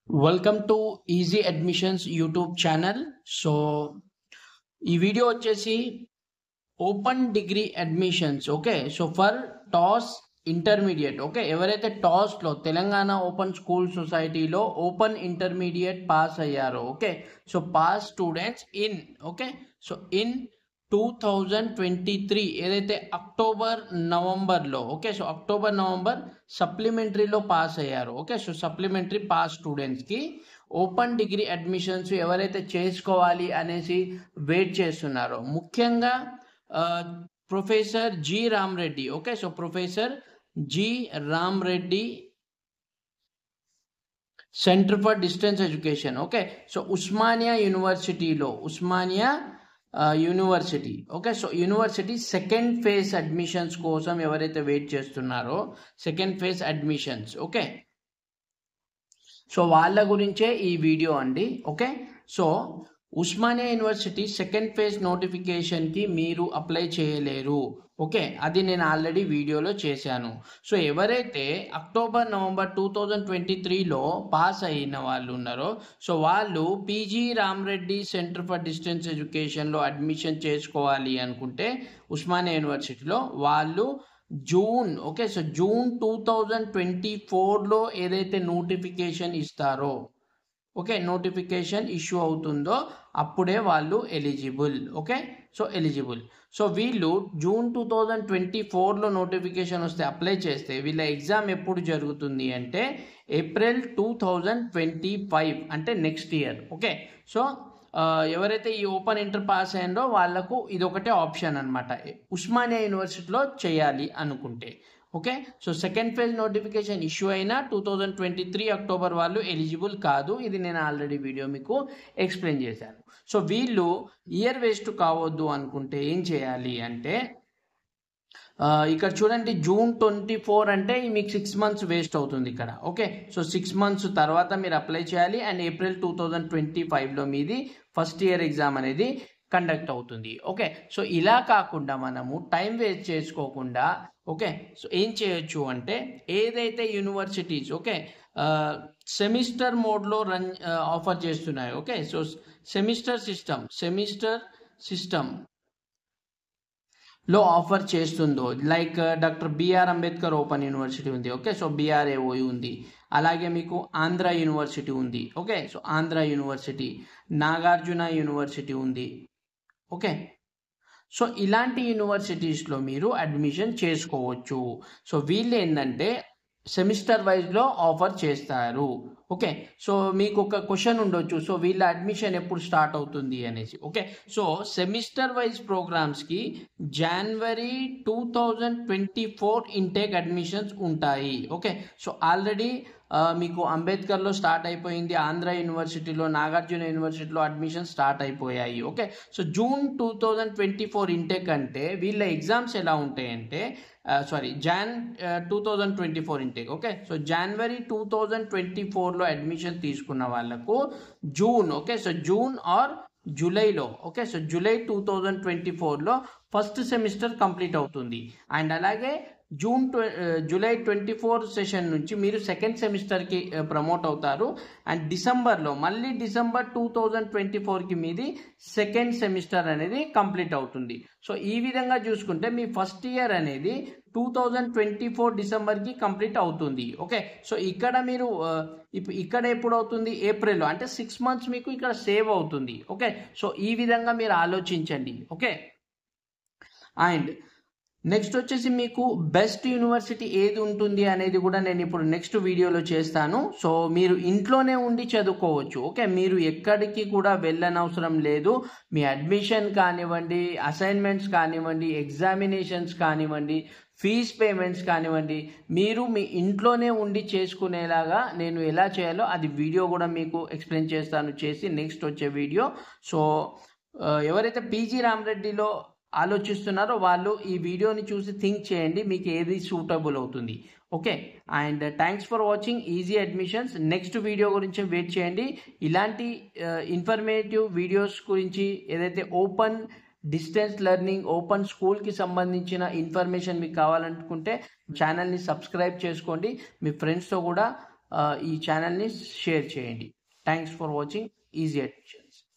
Welcome to Easy Admissions YouTube channel. So, ఈ video వచ్చేసి open degree admissions okay. So for TOSS intermediate okay. ఎవరైతే టాస్లో Telangana open school సొసైటీలో open intermediate pass అయ్యారో okay. So pass students in okay. So in 2023 ఏదైతే October నవంబర్లో okay. So October November సప్లిమెంటరీలో pass అయ్యారు ఓకే. సో సప్లిమెంటరీ పాస్ స్టూడెంట్స్కి open degree admissions ఎవరైతే చేసుకోవాలి అనేసి వెయిట్ చేస్తున్నారో ముఖ్యంగా professor G Ram Reddy okay. So professor G Ram Reddy centre for distance education okay. So Osmania యూనివర్సిటీలో university okay. So university second phase admissions కోసం ఎవరైతే వెయిట్ చేస్తున్నారో second phase admissions okay. So వాళ్ళ గురించే ఈ వీడియో అండి okay. So Osmania university second phase నోటిఫికేషన్కి మీరు అప్లై చేయలేరు ఓకే. అది నేను ఆల్రెడీ వీడియోలో చేశాను. సో ఎవరైతే అక్టోబర్ నవంబర్ 2023లో పాస్ అయిన వాళ్ళు ఉన్నారో సో వాళ్ళు PG Rama Reddy centre for distance ఎడ్యుకేషన్లో అడ్మిషన్ చేసుకోవాలి అనుకుంటే ఉస్మానియా యూనివర్సిటీలో వాళ్ళు జూన్ ఓకే. సో జూన్ 2024లో ఏదైతే నోటిఫికేషన్ ఇస్తారో ఓకే, నోటిఫికేషన్ ఇష్యూ అవుతుందో అప్పుడే వాళ్ళు eligible okay. So eligible. So వీళ్ళు జూన్ 2024లో నోటిఫికేషన్ వస్తే అప్లై చేస్తే వీళ్ళ ఎగ్జామ్ ఎప్పుడు జరుగుతుంది అంటే ఏప్రిల్ 2025 అంటే నెక్స్ట్ ఇయర్ ఓకే. సో ఎవరైతే ఈ ఓపెన్ ఇంటర్ పాస్ అయ్యారో వాళ్ళకు ఇది ఒకటే ఆప్షన్ అనమాట ఉస్మానియా యూనివర్సిటీలో చేయాలి అనుకుంటే okay. So second phase notification issue అయినా 2023 అక్టోబర్ వాళ్ళు ఎలిజిబుల్ కాదు. ఇది నేను ఆల్రెడీ వీడియో మీకు ఎక్స్ప్లెయిన్ చేశాను. సో వీళ్ళు ఇయర్ వేస్ట్ కావద్దు అనుకుంటే ఏం చేయాలి అంటే ఇక్కడ చూడండి జూన్ 24 అంటే మీకు 6 months వేస్ట్ అవుతుంది ఇక్కడ ఓకే. సో 6 months తర్వాత మీరు అప్లై చేయాలి అండ్ ఏప్రిల్ 2025లో మీది ఫస్ట్ ఇయర్ ఎగ్జామ్ అనేది కండక్ట్ అవుతుంది ఓకే. సో ఇలా కాకుండా మనము టైం వేస్ట్ చేసుకోకుండా ఓకే. సో ఏం చేయొచ్చు అంటే ఏదైతే యూనివర్సిటీస్ ఓకే సెమిస్టర్ మోడ్లో ఆఫర్ చేస్తున్నాయి ఓకే. సో సెమిస్టర్ సిస్టమ్ లో ఆఫర్ చేస్తుందో like doctor BR Ambedkar open university ఉంది ఓకే. సో బిఆర్ఏఓయు ఉంది. అలాగే మీకు ఆంధ్ర యూనివర్సిటీ ఉంది okay. So Andhra university, Nagarjuna university ఉంది ఓకే. సో ఇలాంటి యూనివర్సిటీస్లో మీరు అడ్మిషన్ చేసుకోవచ్చు. సో వీళ్ళు ఏంటంటే సెమిస్టర్ వైజ్లో ఆఫర్ చేస్తారు ఓకే. సో మీకు ఒక క్వశ్చన్ ఉండొచ్చు, సో వీళ్ళ అడ్మిషన్ ఎప్పుడు స్టార్ట్ అవుతుంది అనేసి ఓకే. సో సెమిస్టర్ వైజ్ ప్రోగ్రామ్స్కి జనవరి 2024 ఇంటేక్ అడ్మిషన్స్ ఉంటాయి ఓకే. సో ఆల్రెడీ మీకు అంబేద్కర్లో స్టార్ట్ అయిపోయింది, ఆంధ్ర యూనివర్సిటీలో, నాగార్జున యూనివర్సిటీలో అడ్మిషన్ స్టార్ట్ అయిపోయాయి ఓకే. సో జూన్ 2024 ఇంటేక్ అంటే వీళ్ళ ఎగ్జామ్స్ ఎలా ఉంటాయంటే జాన్ 2024 ఇంటేక్ ఓకే. సో జనవరి 2024లో అడ్మిషన్ తీసుకున్న వాళ్ళకు June okay. So June or జూలైలో ఓకే. సో జూలై 2024లో ఫస్ట్ సెమిస్టర్ కంప్లీట్ అవుతుంది అండ్ అలాగే జూలై 24 సెషన్ నుంచి మీరు సెకండ్ సెమిస్టర్కి ప్రమోట్ అవుతారు అండ్ డిసెంబర్లో మళ్ళీ డిసెంబర్ 2024కి మీది సెకండ్ సెమిస్టర్ అనేది కంప్లీట్ అవుతుంది. సో ఈ విధంగా చూసుకుంటే మీ ఫస్ట్ ఇయర్ అనేది 2024 డిసెంబర్కి కంప్లీట్ అవుతుంది ఓకే. సో ఇక్కడ మీరు ఇక్కడ ఎప్పుడు అవుతుంది ఏప్రిల్లో అంటే 6 months మీకు ఇక్కడ సేవ్ అవుతుంది ఓకే. సో ఈ విధంగా మీరు ఆలోచించండి ఓకే. అండ్ నెక్స్ట్ వచ్చేసి మీకు బెస్ట్ యూనివర్సిటీ ఏది ఉంటుంది అనేది కూడా నేను ఇప్పుడు నెక్స్ట్ వీడియోలో చేస్తాను. సో మీరు ఇంట్లోనే ఉండి చదువుకోవచ్చు ఓకే. మీరు ఎక్కడికి కూడా వెళ్ళనవసరం లేదు. మీ అడ్మిషన్ కానివ్వండి, అసైన్మెంట్స్ కానివ్వండి, ఎగ్జామినేషన్స్ కానివ్వండి, ఫీజ్ పేమెంట్స్ కానివ్వండి, మీరు మీ ఇంట్లోనే ఉండి చేసుకునేలాగా నేను ఎలా చేయాలో అది వీడియో కూడా మీకు ఎక్స్ప్లెయిన్ చేస్తాను చేసి నెక్స్ట్ వచ్చే వీడియో. సో ఎవరైతే పీజీ రామరెడ్డిలో ఆలోచిస్తున్నారో వాళ్ళు ఈ వీడియోని చూసి థింక్ చేయండి మీకు ఏది సూటబుల్ అవుతుంది okay. And thanks for watching easy admissions. Next video గురించి వెయిట్ చేయండి. ఇలాంటి ఇన్ఫర్మేటివ్ వీడియోస్ గురించి ఏదైతే ఓపెన్ డిస్టెన్స్ లెర్నింగ్ ఓపెన్ స్కూల్కి సంబంధించిన ఇన్ఫర్మేషన్ మీకు కావాలనుకుంటే ఛానల్ని సబ్స్క్రైబ్ చేసుకోండి. మీ ఫ్రెండ్స్తో కూడా ఈ ఛానల్ని షేర్ చేయండి. Thanks for watching easy admissions.